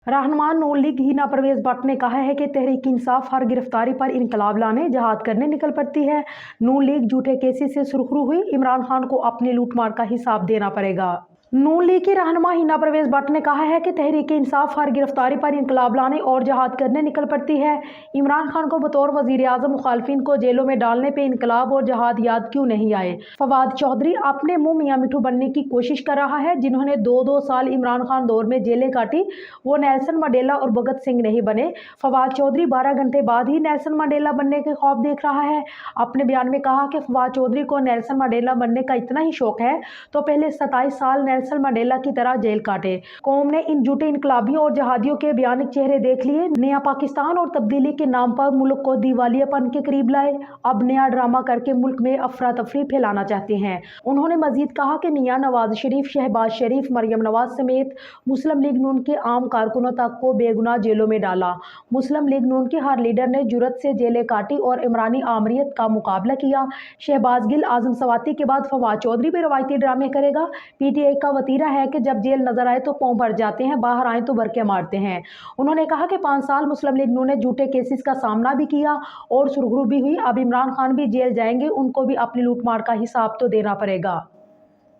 रहनुमा नून लीग हिना परवेज भट्ट ने कहा है कि तहरीक इंसाफ हर गिरफ्तारी पर इनकलाब लाने जहाद करने निकल पड़ती है। नून लीग झूठे केसेस से सुरखरू हुई, इमरान खान को अपनी लूटमार का हिसाब देना पड़ेगा। नून लीग की रहनुमा हिना परवेज भट्ट ने कहा है कि तहरीक इंसाफ हर गिरफ्तारी पर इनकलाब लाने और जहाद करने निकल पड़ती है। इमरान खान को बतौर वजीर आजम मुखालफिन को जेलों में डालने पे इनकलाब और जहाद याद क्यों नहीं आए। फवाद चौधरी अपने मुंह मियां मिठू बनने की कोशिश कर रहा है। जिन्होंने दो साल इमरान खान दौर में जेलें काटी वो नेल्सन मंडेला और भगत सिंह नहीं बने। फवाद चौधरी 12 घंटे बाद ही नेल्सन मंडेला बनने के ख्वाब देख रहा है। अपने बयान में कहा कि फवाद चौधरी को नेल्सन मंडेला बनने का इतना ही शौक है तो पहले 27 साल नेल्सन मंडेला की तरह जेल काटे। कौम ने इन झूठे इनकलाबियों और जहादियों के भयानक चेहरे देख लिए। नया पाकिस्तान और तब्दीली के नाम पर मुल्क को दिवालियापन के करीब लाए। अब नया ड्रामा करके मुल्क में अफरा तफरी फैलाना चाहते हैं। उन्होंने मजीद कहा कि मियां नवाज शरीफ, शहबाज शरीफ, मरियम नवाज समेत मुस्लिम लीग नून के आम कारकुनों तक को बेगुनाह जेलों में डाला। मुस्लिम लीग नून के हर लीडर ने जुर्रत से जेलें काटी और इमरानी आमरीत का मुकाबला किया। शहबाज गिल आजम सवाती के बाद फवाद चौधरी भी रवायती ड्रामे करेगा। पीटीआई का वतीरा है कि जब जेल नजर आए तो पांव भर जाते हैं, बाहर आए तो बरके मारते हैं। उन्होंने कहा कि 5 साल मुस्लिम लीग नून ने झूठे केसेस का सामना भी किया और सुरखरू भी हुई। अब इमरान खान भी जेल जाएंगे, उनको भी अपनी लूटमार का हिसाब तो देना पड़ेगा।